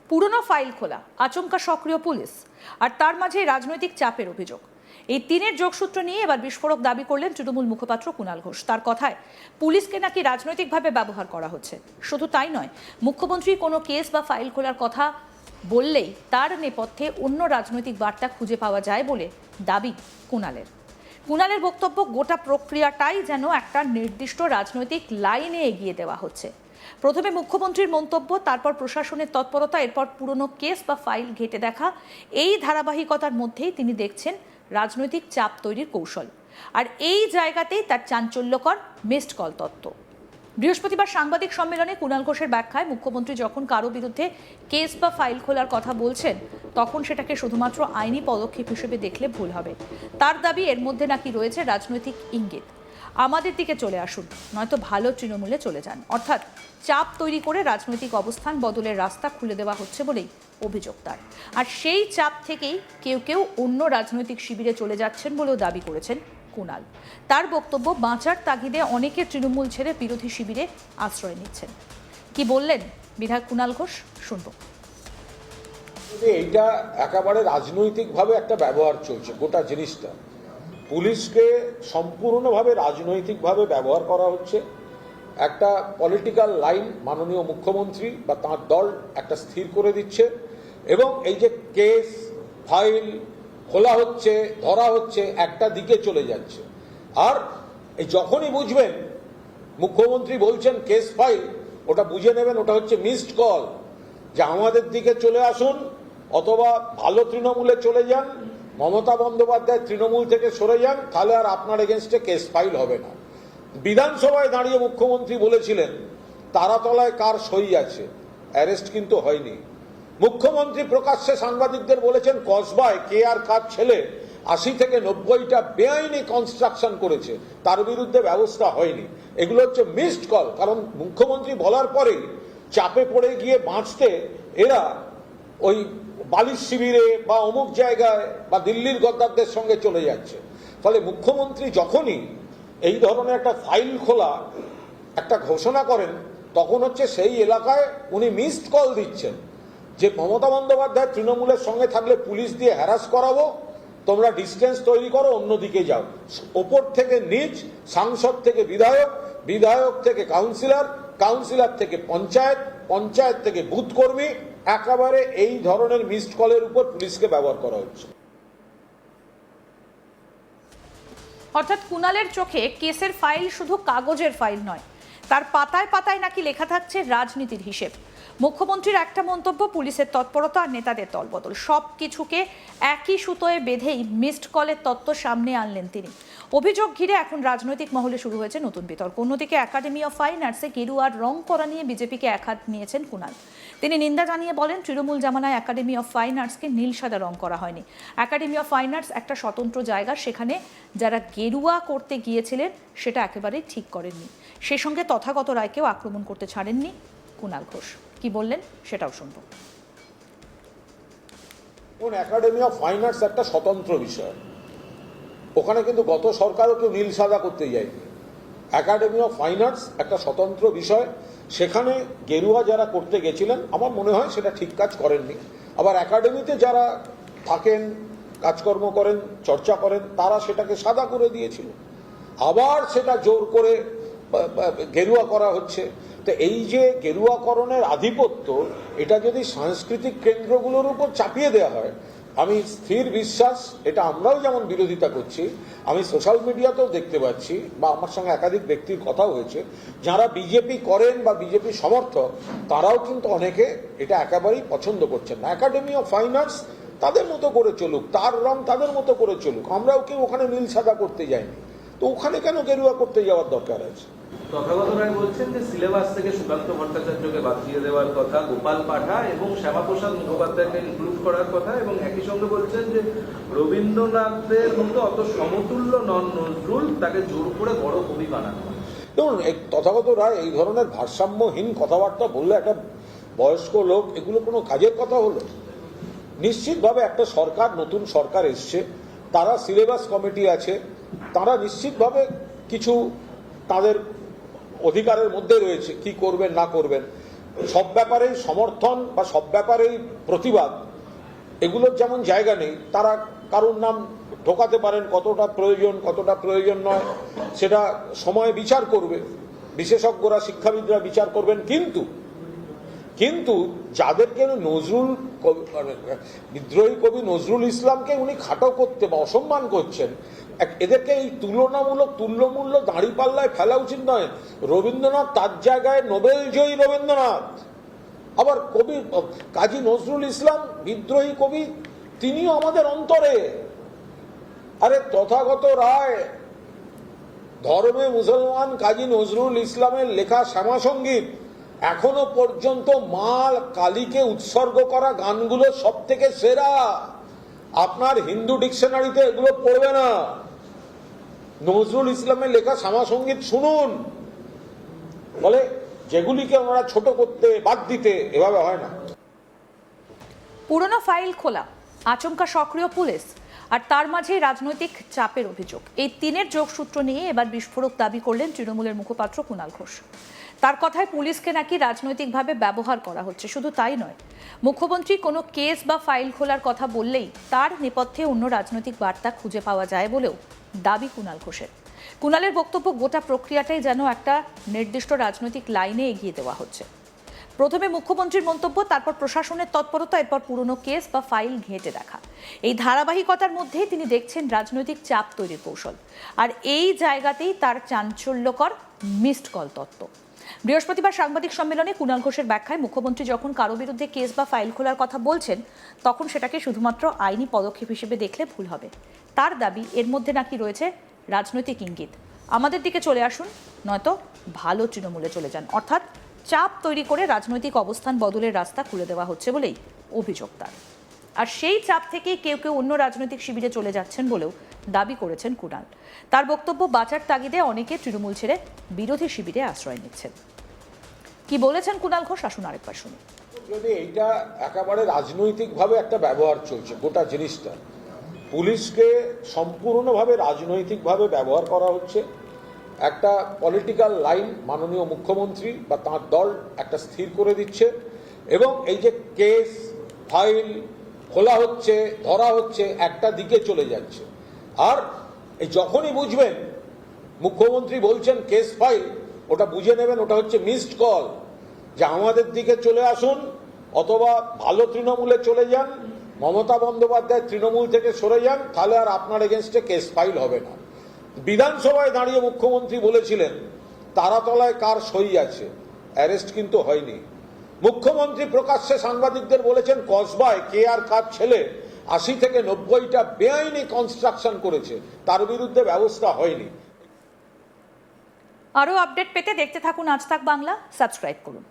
পুরনো ফাইল খোলা, আচমকা সক্রিয় পুলিশ, আর তার মাঝে রাজনৈতিক চাপের অভিযোগ। এই তিনের যোগসূত্র নিয়ে এবার বিস্ফোরক দাবি করলেন তৃণমূল মুখপাত্র কুণাল ঘোষ। তার কথায় পুলিশকে নাকি রাজনৈতিকভাবে ব্যবহার করা হচ্ছে। শুধু তাই নয়, মুখ্যমন্ত্রী কোনো কেস বা ফাইল খোলার কথা বললেই তার নেপথ্যে অন্য রাজনৈতিক বার্তা খুঁজে পাওয়া যায় বলে দাবি কুণালের বক্তব্য, গোটা প্রক্রিয়াটাই যেন একটা নির্দিষ্ট রাজনৈতিক লাইনে এগিয়ে দেওয়া হচ্ছে। প্রথমে মুখ্যমন্ত্রীর মন্তব্য, তারপর প্রশাসনের তৎপরতা, এরপর পুরনো কেস বা ফাইল ঘেঁটে দেখা। এই ধারাবাহিকতার মধ্যেই তিনি দেখছেন রাজনৈতিক চাপ তৈরির কৌশল। আর এই জায়গাতেই তার চাঞ্চল্যকর মিসড কল তত্ত্ব। বৃহস্পতিবার সাংবাদিক সম্মেলনে কুণাল ঘোষের ব্যাখ্যায়, মুখ্যমন্ত্রী যখন কারো বিরুদ্ধে কেস বা ফাইল খোলার কথা বলছেন, তখন সেটাকে শুধুমাত্র আইনি পদক্ষেপ হিসেবে দেখলে ভুল হবে। তার দাবি, এর মধ্যে নাকি রয়েছে রাজনৈতিক ইঙ্গিত। আমাদের দিকে চলে আসুন, নয়তো ভালো তৃণমূলে চলে যান। অর্থাৎ চাপ তৈরি করে রাজনৈতিক অবস্থান বদলের রাস্তা খুলে দেওয়া হচ্ছে বলেই অভিযোগ তার। আর সেই চাপ থেকেই কেউ কেউ অন্য রাজনৈতিক শিবিরে চলে যাচ্ছেন বলেও দাবি করেছেন কুণাল। তার বক্তব্য, বাঁচার তাগিদে অনেকে তৃণমূল ছেড়ে বিরোধী শিবিরে আশ্রয় নিচ্ছেন। কি বললেন বিধায়ক কুণাল ঘোষ, শুনব। এইটা একেবারে রাজনৈতিকভাবে একটা ব্যবহার চলছে গোটা জিনিসটা। পুলিশকে সম্পূর্ণভাবে রাজনৈতিকভাবে ব্যবহার করা হচ্ছে। একটা পলিটিক্যাল লাইন মাননীয় মুখ্যমন্ত্রী বা তাঁর দল একটা স্থির করে দিচ্ছে, এবং এই যে কেস ফাইল খোলা হচ্ছে, ধরা হচ্ছে, একটা দিকে চলে যাচ্ছে। আর এই যখনই বুঝবেন মুখ্যমন্ত্রী বলছেন কেস ফাইল, ওটা বুঝে নেবেন ওটা হচ্ছে মিসড কল, যে আমাদের দিকে চলে আসুন, অথবা ভালো তৃণমূলে চলে যান, মমতা বন্দ্যোপাধ্যায় তৃণমূল থেকে সরে যান, তাহলে আর আপনার এগেনস্টে কেস ফাইল হবে না। বিধানসভায় দাঁড়িয়ে মুখ্যমন্ত্রী বলেছিলেন তারাতলায় কার সই আছে, অ্যারেস্ট কিন্তু হয়নি। মুখ্যমন্ত্রী প্রকাশ্যে সাংবাদিকদের বলেছেন কসবায় কে আর কার ছেলে 80 থেকে 90টা বেআইনি কনস্ট্রাকশন করেছে, তার বিরুদ্ধে ব্যবস্থা হয়নি। এগুলো হচ্ছে মিসড কল। কারণ মুখ্যমন্ত্রী বলার পরেই চাপে পড়ে গিয়ে বাঁচতে এরা ওই বালিশ শিবিরে বা অমুক জায়গায় বা দিল্লির গদ্দারদের সঙ্গে চলে যাচ্ছে। ফলে মুখ্যমন্ত্রী যখনই এই ধরনের একটা ফাইল খোলা একটা ঘোষণা করেন, তখন হচ্ছে সেই এলাকায় উনি মিসড কল দিচ্ছেন যে মমতা বন্দ্যোপাধ্যায় তৃণমূলের সঙ্গে থাকলে পুলিশ দিয়ে হ্যারাস করাবো, তোমরা ডিস্টেন্স তৈরি করো, অন্যদিকে যাও। ওপর থেকে নিচ, সাংসদ থেকে বিধায়ক, বিধায়ক থেকে কাউন্সিলর, কাউন্সিলর থেকে পঞ্চায়েত, পঞ্চায়েত থেকে বুথ কর্মী, একেবারে এই ধরনের মিসড কলের উপর পুলিশকে ব্যবহার করা হচ্ছে। অর্থাৎ কুণালের চোখে কেসের ফাইল শুধু কাগজের ফাইল নয়, তার পাতায় পাতায় নাকি লেখা থাকছে রাজনীতির হিসেব। মুখ্যমন্ত্রীর একটা মন্তব্য, পুলিশের তৎপরতা আর নেতাদের দলবদল, সব কিছুকে একই সুতোয় বেঁধেই মিসড কলের তত্ত্ব সামনে আনলেন তিনি। অভিযোগ ঘিরে এখন রাজনৈতিক মহলে শুরু হয়েছে নতুন বিতর্ক। অন্যদিকে একাডেমি অফ ফাইন আর্টসে গেরুয়ার রং করা নিয়ে বিজেপিকে একহাত নিয়েছেন কুণাল। তিনি নিন্দা জানিয়ে বলেন, তৃণমূল জামানায় একাডেমি অফ ফাইন আর্টসকে নীল সাদা রং করা হয়নি। একাডেমি অফ ফাইন আর্টস একটা স্বতন্ত্র জায়গা, সেখানে যারা গেরুয়া করতে গিয়েছিলেন সেটা একেবারেই ঠিক করেননি। সেই সঙ্গে তথাগত রায়কেও আক্রমণ করতে ছাড়েননি কুণাল ঘোষ। কি বললেন সেটাও শুনবো। একাডেমি অফ ফাইন আর্টস একটা স্বতন্ত্র বিষয়, ওখানে কিন্তু গত সরকারও কেউ নীল সাদা করতে যায়নি। একাডেমি অফ ফাইন আর্টস একটা স্বতন্ত্র বিষয়, সেখানে গেরুয়া যারা করতে গেছিলেন আমার মনে হয় সেটা ঠিক কাজ করেননি। আবার একাডেমিতে যারা থাকেন, কাজকর্ম করেন, চর্চা করেন, তারা সেটাকে সাদা করে দিয়েছিল, আবার সেটা জোর করে গেরুয়া করা হচ্ছে। তো এই যে গেরুয়াকরণের আধিপত্য, এটা যদি সাংস্কৃতিক কেন্দ্রগুলোর উপর চাপিয়ে দেওয়া হয়, আমি স্থির বিশ্বাস, এটা আমরাও যেমন বিরোধিতা করছি, আমি সোশ্যাল মিডিয়াতেও দেখতে পাচ্ছি বা আমার সঙ্গে একাধিক ব্যক্তির কথাও হয়েছে, যারা বিজেপি করেন বা বিজেপি সমর্থক, তারাও কিন্তু অনেকে এটা একেবারেই পছন্দ করছেন না। একাডেমি অফ ফাইন আর্টস তাদের মতো করে চলুক, তার রং তাদের মতো করে চলুক, আমরাও কেউ ওখানে নীল সাদা করতে যাইনি, তো ওখানে কেন গেরুয়া করতে যাওয়ার দরকার আছে? তথাগত রায় বলছেন যে সিলেবাস থেকে সুকান্ত ভট্টাচার্যকে বাদ দিয়ে দেওয়ার কথা, গোপাল পাঠা এবং শ্যামাপ্রসাদ মুখোপাধ্যায়কে ইনক্লুড করার কথা, এবং একই সঙ্গে বলছেন যে রবীন্দ্রনাথের মতো অত সমতুল্য নন নজরুল, তাকে জোর করে বড় কবি বানানো। দেখুন, তথাগত রায় এই ধরনের ভারসাম্যহীন কথাবার্তা বললে একটা বয়স্ক লোক, এগুলো কোনো কাজের কথা হলো? নিশ্চিতভাবে একটা সরকার, নতুন সরকার এসছে, তারা সিলেবাস কমিটি আছে, তারা নিশ্চিতভাবে কিছু তাদের অধিকারের মধ্যে রয়েছে কি করবেন না করবেন। সব ব্যাপারেই সমর্থন বা সব ব্যাপারেই প্রতিবাদ এগুলোর যেমন জায়গা নেই, তারা কারোর নাম ঢোকাতে পারেন, কতটা প্রয়োজন নয় সেটা সময় বিচার করবে, বিশেষজ্ঞরা শিক্ষাবিদরা বিচার করবেন। কিন্তু যাদেরকে বিদ্রোহী কবি নজরুল ইসলামকে উনি খাটো করতে বা অসম্মান করছেন, এদেরকে এই তুল্যমূল্য দাঁড়িপাল্লায় ফেলা উচিত নয়। রবীন্দ্রনাথ তার জায়গায় নোবেলজয়ী রবীন্দ্রনাথ, আবার কবি কাজী নজরুল ইসলাম বিদ্রোহী কবি, তিনিও আমাদের অন্তরে। আরে তথাগত রায় ধর্মে মুসলমান কাজী নজরুল ইসলামের লেখা শ্যামা সঙ্গীত এখনো পর্যন্ত মা কালীকে উৎসর্গ করা গানগুলো সব থেকে সেরা। আপনার হিন্দু ডিকশনারিতে এগুলো পড়বে না। নজরুল ইসলামের লেখা শ্যামা সঙ্গীত শুনুন। বলে যেগুলিকে আমরা ছোট করতে বাদ দিতে, এভাবে হয় না। পুরনো ফাইল খোলা, আচমকা সক্রিয় পুলিশ, আর তার মাঝে রাজনৈতিক চাপের অভিযোগ, এই তিনের যোগসূত্র নিয়ে এবার বিস্ফোরক দাবি করলেন তৃণমূলের মুখপাত্র কুণাল ঘোষ। তার কথায় পুলিশকে নাকি রাজনৈতিকভাবে ব্যবহার করা হচ্ছে। শুধু তাই নয়, মুখ্যমন্ত্রী কোনো কেস বা ফাইল খোলার কথা বললেই তার নেপথ্যে অন্য রাজনৈতিক বার্তা খুঁজে পাওয়া যায় বলেও দাবি কুণাল ঘোষের। কুণালের বক্তব্য, গোটা প্রক্রিয়াটাই যেন একটা নির্দিষ্ট রাজনৈতিক লাইনে এগিয়ে দেওয়া হচ্ছে। প্রথমে মুখ্যমন্ত্রীর মন্তব্য, তারপর প্রশাসনের তৎপরতা, এরপর পুরনো কেস বা ফাইল ঘেঁটে দেখা। এই ধারাবাহিকতার মধ্যেই তিনি দেখছেন রাজনৈতিক চাপ তৈরির কৌশল। আর এই জায়গাতেই তার চাঞ্চল্যকর মিসড কল তত্ত্ব। বৃহস্পতিবার সাংবাদিক সম্মেলনে কুণাল ঘোষের ব্যাখ্যায়, মুখ্যমন্ত্রী যখন কারো বিরুদ্ধে কেস বা ফাইল খোলার কথা বলছেন, তখন সেটাকে শুধুমাত্র আইনি পদক্ষেপ হিসেবে দেখলে ভুল হবে। তার দাবি, এর মধ্যে নাকি রয়েছে রাজনৈতিক ইঙ্গিত। আমাদের দিকে চলে আসুন, নয়তো ভালো তৃণমূলে চলে যান। অর্থাৎ চাপ তৈরি করে রাজনৈতিক অবস্থান বদলের রাস্তা খুলে দেওয়া হচ্ছে বলেই অভিযোগ তার। আর সেই চাপ থেকেই কেউ অন্য রাজনৈতিক শিবিরে চলে যাচ্ছেন বলেও দাবি করেছেন কুণাল। তার বক্তব্য, বাঁচার তাগিদে অনেকে তৃণমূল ছেড়ে বিরোধী শিবিরে আশ্রয় নিচ্ছেন। কি বলেছেন কুণাল ঘোষ, আসুন আরেকবার শুনুন। যদি এইটা একেবারে রাজনৈতিকভাবে একটা ব্যবহার চলছে, গোটা জিনিসটা পুলিশকে সম্পূর্ণভাবে রাজনৈতিকভাবে ব্যবহার করা হচ্ছে। একটা পলিটিক্যাল লাইন মাননীয় মুখ্যমন্ত্রী বা তাঁর দল একটা স্থির করে দিচ্ছে, এবং এই যে কেস ফাইল খোলা হচ্ছে, ধরা হচ্ছে, একটা দিকে চলে যাচ্ছে। আর এই যখনই বুঝবেন মুখ্যমন্ত্রী বলছেন কেস ফাইল, ওটা বুঝে নেবেন ওটা হচ্ছে মিসড কল, যে আমাদের দিকে চলে আসুন, অথবা ভালো তৃণমূলে চলে যান, মমতা বন্দ্যোপাধ্যায় তৃণমূল থেকে সরে যান, তাহলে আর আপনার এগেনস্টে কেস ফাইল হবে না। বিধানসভায় দাঁড়িয়ে মুখ্যমন্ত্রী বলেছিলেন তারাতলায় কার সই আছে, অ্যারেস্ট কিন্তু হয়নি। মুখ্যমন্ত্রী প্রকাশ্যে সাংবাদিকদের বলেছেন কসবায় কে আর কার ছেলে ৮০ থেকে ৯০টা বেআইনি কনস্ট্রাকশন করেছে, তার বিরুদ্ধে ব্যবস্থা হয়নি। আরও আপডেট পেতে দেখতে থাকুন আজ তাক বাংলা, সাবস্ক্রাইব করুন।